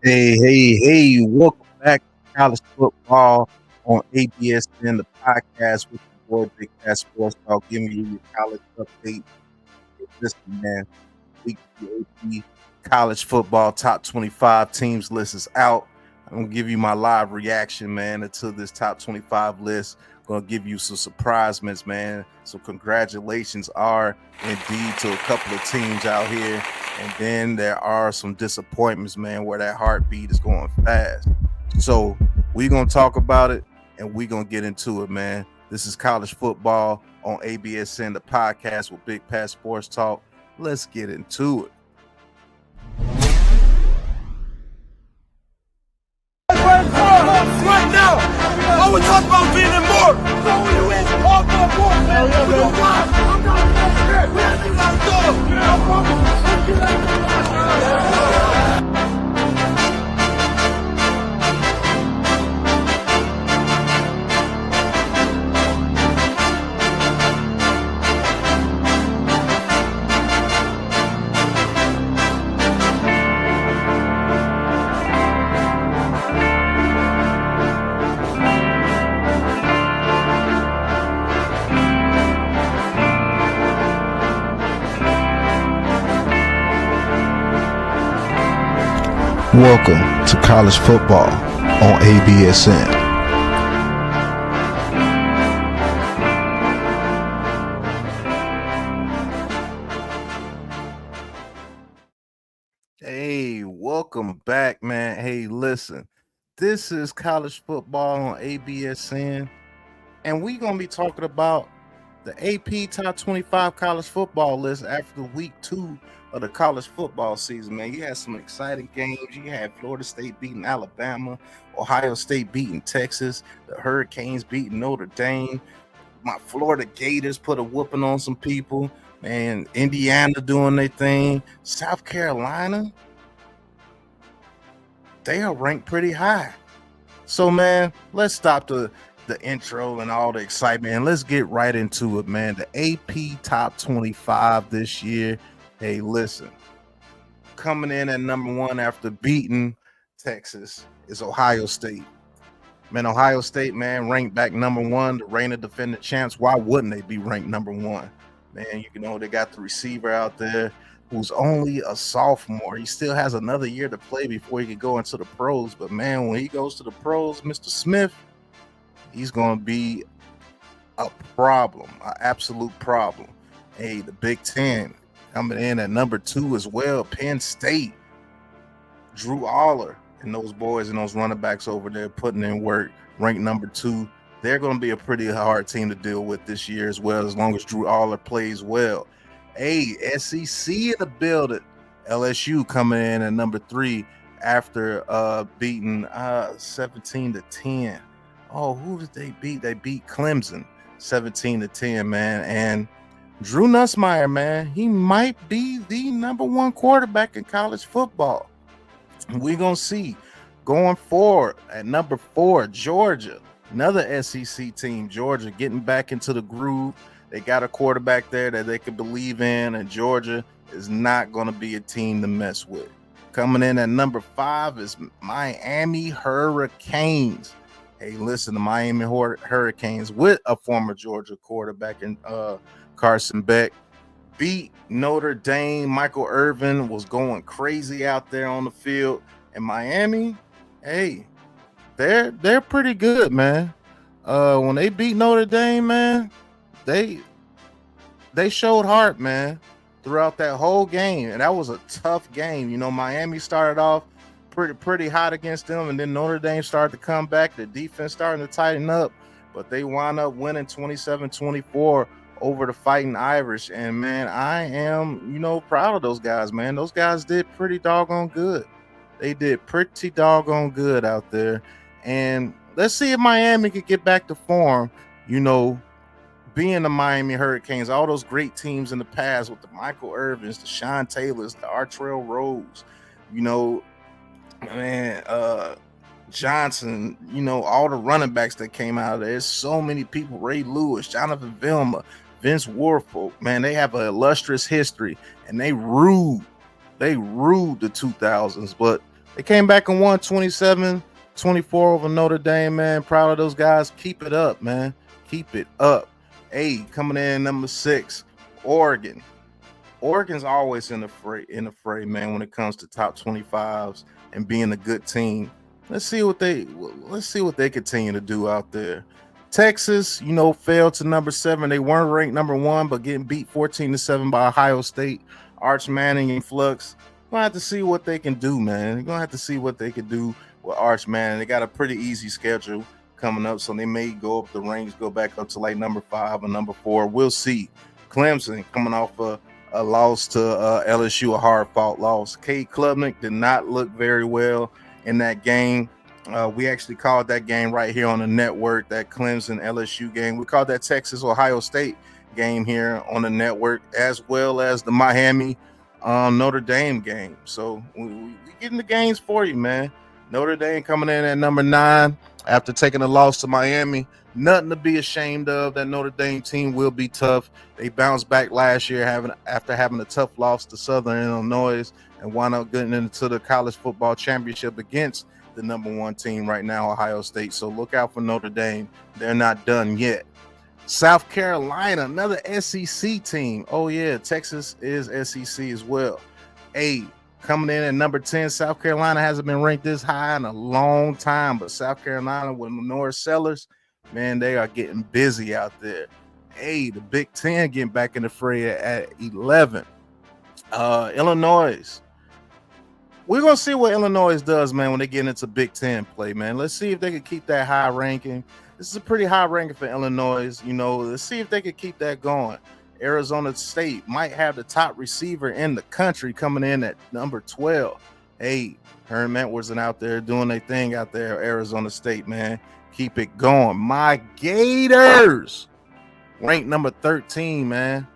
Hey, welcome back to college football on ABSN, the podcast with your boy Big Cat Sports Talk, giving you your college update. Listen, man, week 3 college football top 25 teams list is out. I'm gonna give you my live reaction, man, to this top 25 list. Gonna give you some surprisements, man. So congratulations are indeed to a couple of teams out here. And then there are some disappointments, man, where that heartbeat is going fast. So we're gonna talk about it and we're gonna get into it, man. This is college football on ABSN, the podcast with Big Pat Sports Talk. Let's get into it. Right now, all we talk about being immortal. So when you in all for more, man, you know why? I'm not scared. We ain't even got dog. I promise. You Welcome to college football on ABSN. Hey, welcome back, man. Hey, listen, this is college football on ABSN, and we're going to be talking about the AP Top 25 college football list after week 2 of the college football season, man. You had some exciting games. You had Florida State beating Alabama, Ohio State beating Texas, the Hurricanes beating Notre Dame, my Florida Gators put a whooping on some people, man. Indiana doing their thing. South Carolina, they are ranked pretty high. So, man, let's stop the intro and all the excitement and let's get right into it, man. The AP Top 25 this year. Hey, listen, coming in at number 1 after beating Texas is Ohio State. Man, Ohio State, man, ranked back number 1, the reigning defending champs. Why wouldn't they be ranked number 1? Man, you know, they got the receiver out there who's only a sophomore. He still has another year to play before he could go into the pros. But, man, when he goes to the pros, Mr. Smith, he's going to be a problem, an absolute problem. Hey, the Big Ten coming in at number 2 as well. Penn State, Drew Aller, and those boys and those running backs over there putting in work, ranked number 2. They're going to be a pretty hard team to deal with this year as well, as long as Drew Aller plays well. Hey, SEC in the building. LSU coming in at number 3 after beating 17-10. Oh, who did they beat? They beat Clemson 17-10, man. And Drew Nussmeier, man, he might be the number 1 quarterback in college football. We're going to see going forward. At number 4, Georgia, another SEC team. Georgia getting back into the groove. They got a quarterback there that they can believe in, and Georgia is not going to be a team to mess with. Coming in at number 5 is Miami Hurricanes. Hey, listen, the Miami Hurricanes with a former Georgia quarterback in Carson Beck beat Notre Dame. Michael Irvin was going crazy out there on the field. And Miami, hey, they're pretty good, man. When they beat Notre Dame, man, they showed heart, man, throughout that whole game. And that was a tough game. You know, Miami started off pretty hot against them, and then Notre Dame started to come back. The defense starting to tighten up, but they wound up winning 27-24 over the Fighting Irish. And man, I am, proud of those guys, man. Those guys did pretty doggone good. They did pretty doggone good out there. And let's see if Miami could get back to form, being the Miami Hurricanes, all those great teams in the past with the Michael Irvins, the Sean Taylors, the Artrell Rose, Johnson, all the running backs that came out of there. There's so many people. Ray Lewis, Jonathan Vilma, Vince Warfolk, man, they have an illustrious history, and they ruled the 2000s. But They came back and won 27-24 over Notre Dame, man. Proud of those guys. Keep it up, man. Keep it up. Hey, coming in number 6, Oregon. Oregon's always in the fray, man, when it comes to top 25s and being a good team. Let's see what they continue to do out there. Texas, fell to number 7. They weren't ranked number 1, but getting beat 14-7 by Ohio State. Arch Manning in flux. Gonna have to see what they can do, man. You're gonna have to see what they can do with Arch Manning. They got a pretty easy schedule coming up, so they may go up the ranks, go back up to like number 5 or number 4. We'll see. Clemson coming off a loss to LSU, a hard-fought loss. Cade Klubnik did not look very well in that game. We actually called that game right here on the network, that Clemson LSU game. We called that Texas Ohio State game here on the network, as well as the Miami Notre Dame game. So we getting the games for you, man. Notre Dame coming in at number 9 after taking a loss to Miami. Nothing to be ashamed of. That Notre Dame team will be tough. They bounced back last year after having a tough loss to Southern Illinois and wound up getting into the college football championship against the number 1 team right now, Ohio State. So look out for Notre Dame. They're not done yet. South Carolina, another SEC team. Oh, yeah, Texas is SEC as well. Coming in at number 10, South Carolina hasn't been ranked this high in a long time, but South Carolina with Norris Sellers, man, they are getting busy out there. The Big Ten getting back in the fray at 11. Illinois. We're going to see what Illinois does, man, when they get into Big Ten play, man. Let's see if they can keep that high ranking. This is a pretty high ranking for Illinois. Let's see if they can keep that going. Arizona State might have the top receiver in the country coming in at number 12. Herm Edwards out there doing their thing out there, Arizona State, man. Keep it going. My Gators ranked number 13, man.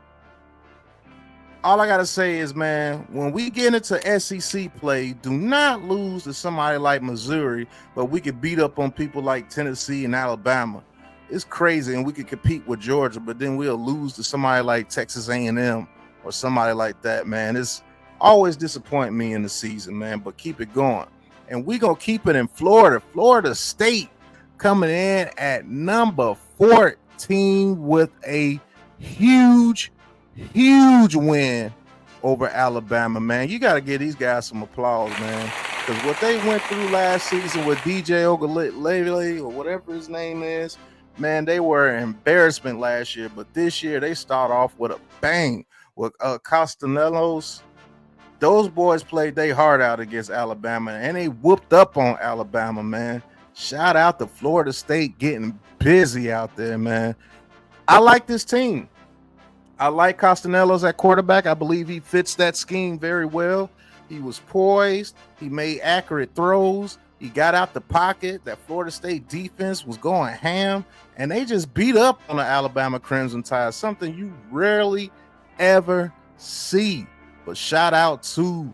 All I got to say is, man, when we get into SEC play, do not lose to somebody like Missouri, but we could beat up on people like Tennessee and Alabama. It's crazy, and we could compete with Georgia, but then we'll lose to somebody like Texas A&M or somebody like that, man. It's always disappointing me in the season, man, but keep it going. And we're going to keep it in Florida. Florida State coming in at number 14 with a huge win over Alabama, man. You got to give these guys some applause, man, because what they went through last season with DJ Ogunleye or whatever his name is, man, they were an embarrassment last year, but this year they start off with a bang with Castellanos. Those boys played their heart out against Alabama, and they whooped up on Alabama, man. Shout out to Florida State getting busy out there, man. I like this team. I like Castellanos at quarterback. I believe he fits that scheme very well. He was poised. He made accurate throws. He got out the pocket. That Florida State defense was going ham, and they just beat up on the Alabama Crimson Tide, something you rarely ever see. But shout out to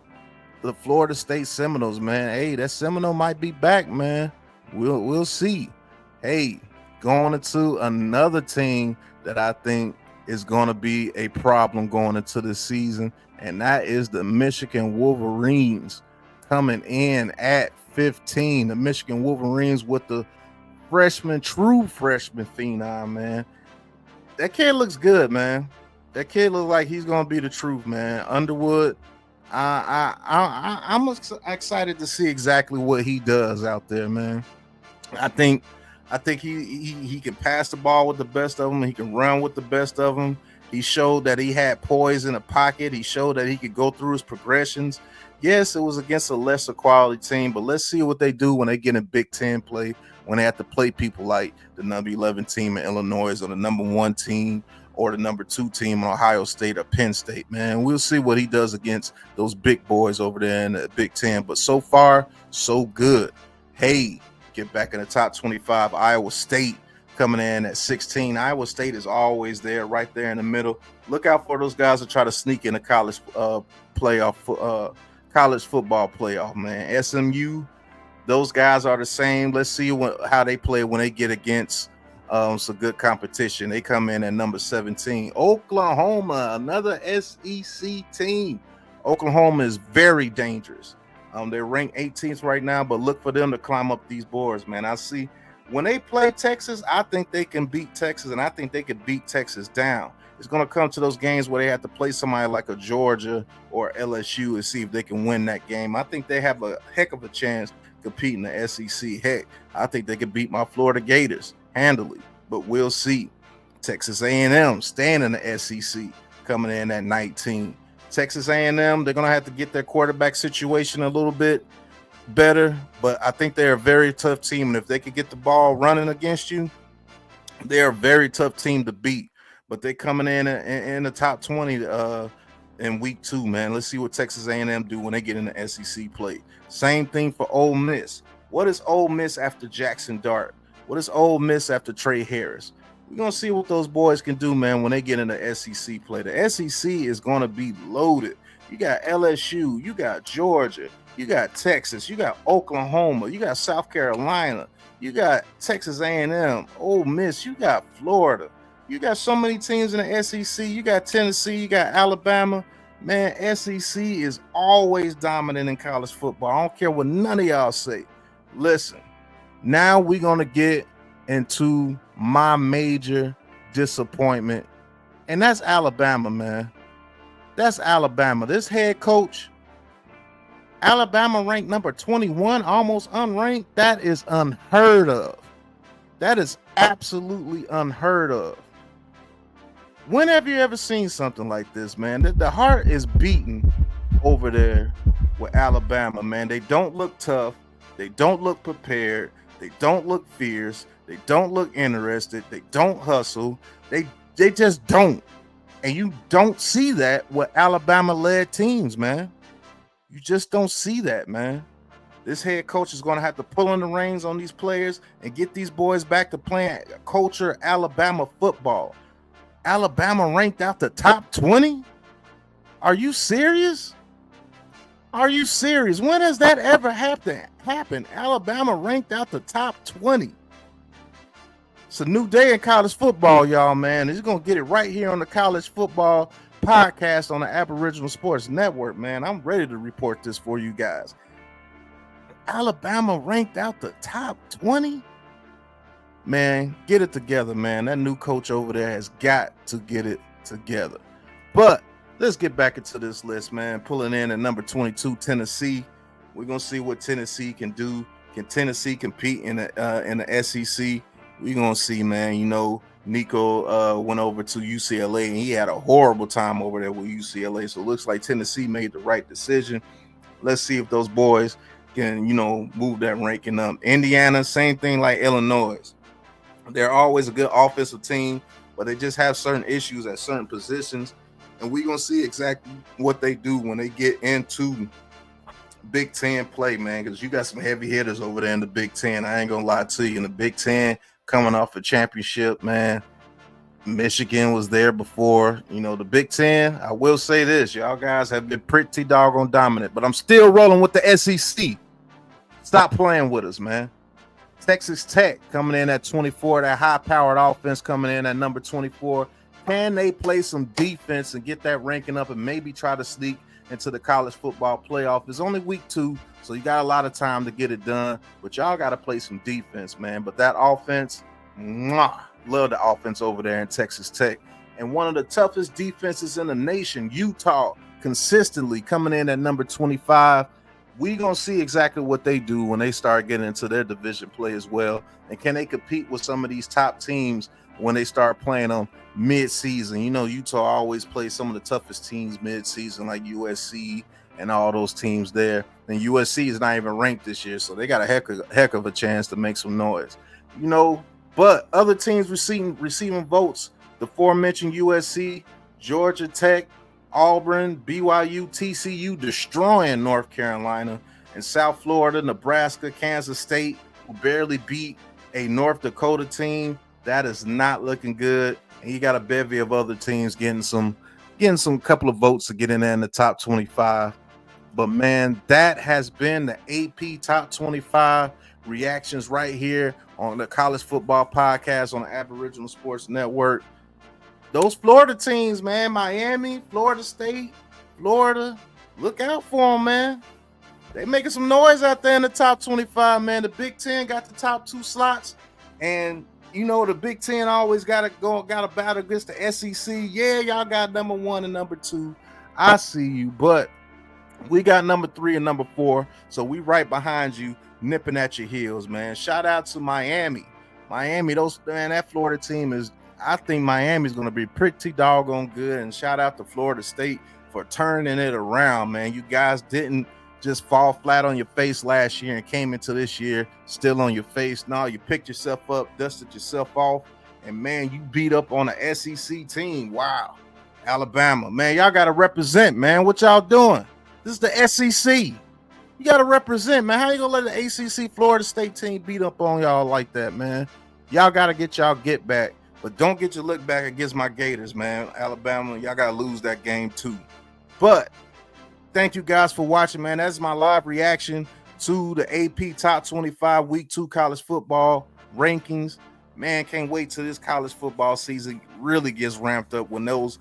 the Florida State Seminoles, man. That Seminole might be back, man. We'll see. Going into another team that I think is going to be a problem going into the season, and that is the Michigan Wolverines coming in at 15. The Michigan Wolverines with the true freshman phenom, man. That kid looks good, man. That kid looks like he's going to be the truth, man. Underwood, I'm excited to see exactly what he does out there, man. I think he can pass the ball with the best of them. He can run with the best of them. He showed that he had poise in the pocket. He showed that he could go through his progressions. Yes, it was against a lesser quality team, but let's see what they do when they get in Big Ten play, when they have to play people like the number 11 team in Illinois or the number 1 team or the number 2 team in Ohio State or Penn State, man. We'll see what he does against those big boys over there in the Big Ten. But so far, so good. Get back in the top 25. Iowa State coming in at 16. Iowa State is always there, right there in the middle. Look out for those guys that try to sneak in the college football playoff, man. SMU, those guys are the same. Let's see how they play when they get against some good competition. They come in at number 17. Oklahoma, another SEC team. Oklahoma is very dangerous. They're ranked 18th right now, but look for them to climb up these boards, man. I see when they play Texas, I think they can beat Texas, and I think they could beat Texas down. It's going to come to those games where they have to play somebody like a Georgia or LSU and see if they can win that game. I think they have a heck of a chance competing in the SEC. Heck, I think they could beat my Florida Gators handily, but we'll see. Texas A&M staying in the SEC, coming in at 19. Texas A&M, they're going to have to get their quarterback situation a little bit better, but I think they're a very tough team, and if they could get the ball running against you, they're a very tough team to beat. But they're coming in the top 20 in week 2, man. Let's see what Texas A&M do when they get in the SEC play. Same thing for Ole Miss. What is Ole Miss after Jackson Dart? What is Ole Miss after Trey Harris? We're going to see what those boys can do, man, when they get in the SEC play. The SEC is going to be loaded. You got LSU, you got Georgia, you got Texas, you got Oklahoma, you got South Carolina, you got Texas A&M, Ole Miss, you got Florida. You got so many teams in the SEC. You got Tennessee, you got Alabama. Man, SEC is always dominant in college football. I don't care what none of y'all say. Listen, now we're going to get into my major disappointment, and that's Alabama, man. That's Alabama. This head coach, Alabama ranked number 21, almost unranked. That is unheard of. That is absolutely unheard of. When have you ever seen something like this, man? The heart is beating over there with Alabama, man. They don't look tough. They don't look prepared. They don't look fierce. They don't look interested. They don't hustle. They just don't. And you don't see that with Alabama-led teams, man. You just don't see that, man. This head coach is going to have to pull in the reins on these players and get these boys back to playing culture Alabama football. Alabama ranked out the top 20? Are you serious? Are you serious? When has that ever happened? Alabama ranked out the top 20. It's a new day in college football, y'all, man. He's going to get it right here on the College Football Podcast on the Aboriginal Sports Network, man. I'm ready to report this for you guys. Alabama ranked out the top 20? Man, get it together, man. That new coach over there has got to get it together. But let's get back into this list, man. Pulling in at number 22, Tennessee. We're going to see what Tennessee can do. Can Tennessee compete in the SEC? We're going to see, man. You know, Nico went over to UCLA, and he had a horrible time over there with UCLA. So it looks like Tennessee made the right decision. Let's see if those boys can, you know, move that ranking up. Indiana, same thing like Illinois. They're always a good offensive team, but they just have certain issues at certain positions. And we're going to see exactly what they do when they get into Big Ten play, man, because you got some heavy hitters over there in the Big Ten. I ain't going to lie to you. In the Big Ten, coming off a championship, man, Michigan was there before. You know, the Big Ten, I will say this, y'all guys have been pretty doggone dominant, but I'm still rolling with the SEC. Stop playing with us, man. Texas Tech coming in at 24, that high-powered offense coming in at number 24. Can they play some defense and get that ranking up and maybe try to sneak into the college football playoff? It's only week 2, so you got a lot of time to get it done, but y'all got to play some defense, man. But that offense, love the offense over there in Texas Tech. And one of the toughest defenses in the nation, Utah, consistently coming in at number 25. We're going to see exactly what they do when they start getting into their division play as well. And can they compete with some of these top teams when they start playing them mid-season? You know, Utah always plays some of the toughest teams mid-season, like USC and all those teams there. And USC is not even ranked this year, so they got a heck of a chance to make some noise. You know, but other teams receiving votes, the aforementioned USC, Georgia Tech, Auburn, BYU, TCU destroying North Carolina, and South Florida, Nebraska, Kansas State, who barely beat a North Dakota team. That is not looking good. And you got a bevy of other teams getting some couple of votes to get in there in the top 25. But man, that has been the AP Top 25 reactions right here on the College Football Podcast on the Aboriginal Sports Network. Those Florida teams, man, Miami, Florida State, Florida, look out for them, man. they making some noise out there in the top 25, man. The Big Ten got the top 2 slots, and you know the Big Ten always got to battle against the SEC. Yeah, y'all got number 1 and number 2. I see you, but we got number 3 and number 4, so we right behind you, nipping at your heels, man. Shout out to Miami, that Florida team is. I think Miami's going to be pretty doggone good, and shout out to Florida State for turning it around, man. You guys didn't just fall flat on your face last year and came into this year still on your face. No, you picked yourself up, dusted yourself off, and man, you beat up on an SEC team. Wow. Alabama, man, y'all got to represent, man. What y'all doing? This is the SEC. You got to represent, man. How you going to let the ACC Florida State team beat up on y'all like that, man? Y'all got to get y'all get back, but don't get your look back against my Gators, man. Alabama, y'all got to lose that game too. But thank you guys for watching, man. That's my live reaction to the AP Top 25 Week 2 college football rankings. Man, can't wait till this college football season really gets ramped up when those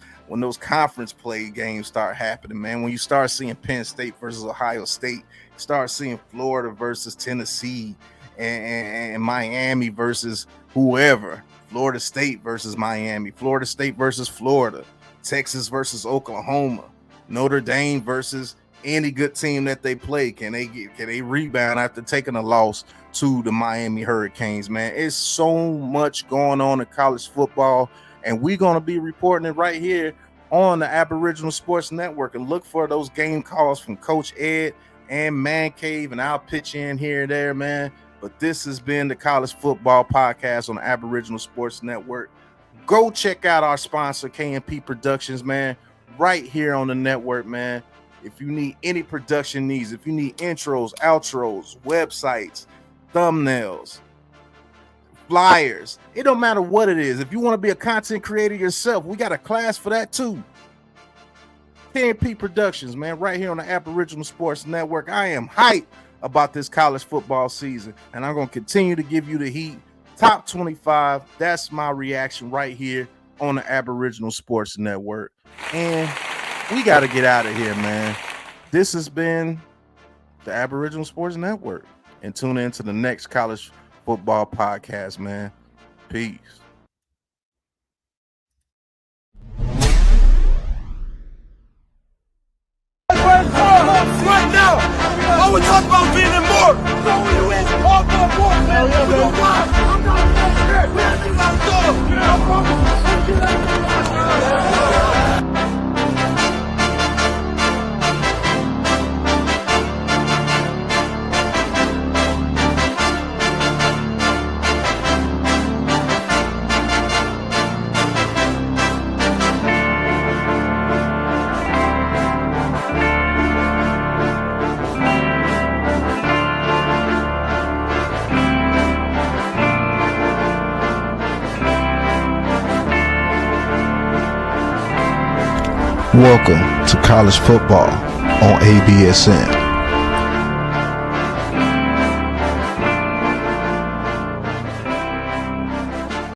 conference play games start happening, man. When you start seeing Penn State versus Ohio State, start seeing Florida versus Tennessee, and Miami versus whoever, Florida State versus Miami, Florida State versus Florida, Texas versus Oklahoma, Notre Dame versus any good team that they play. Can they rebound after taking a loss to the Miami Hurricanes, man? It's so much going on in college football, and we're going to be reporting it right here on the Aboriginal Sports Network. And look for those game calls from Coach Ed and Man Cave, and I'll pitch in here and there, man. But this has been the College Football Podcast on the Aboriginal Sports Network. Go check out our sponsor, KMP Productions, man, right here on the network, man. If you need any production needs, if you need intros, outros, websites, thumbnails, flyers, it don't matter what it is. If you want to be a content creator yourself, we got a class for that too. KMP Productions, man, right here on the Aboriginal Sports Network. I am hyped about this college football season, and I'm going to continue to give you the heat. Top 25, that's my reaction right here on the Aboriginal Sports Network. And we got to get out of here, man. This has been the Aboriginal Sports Network, and tune in to the next college football podcast, man. Peace. Right now, all we talk about being in more. So when you in all for more, man, you know why? I'm not scared. We ain't even got to go. I promise. Welcome to college football on ABSN.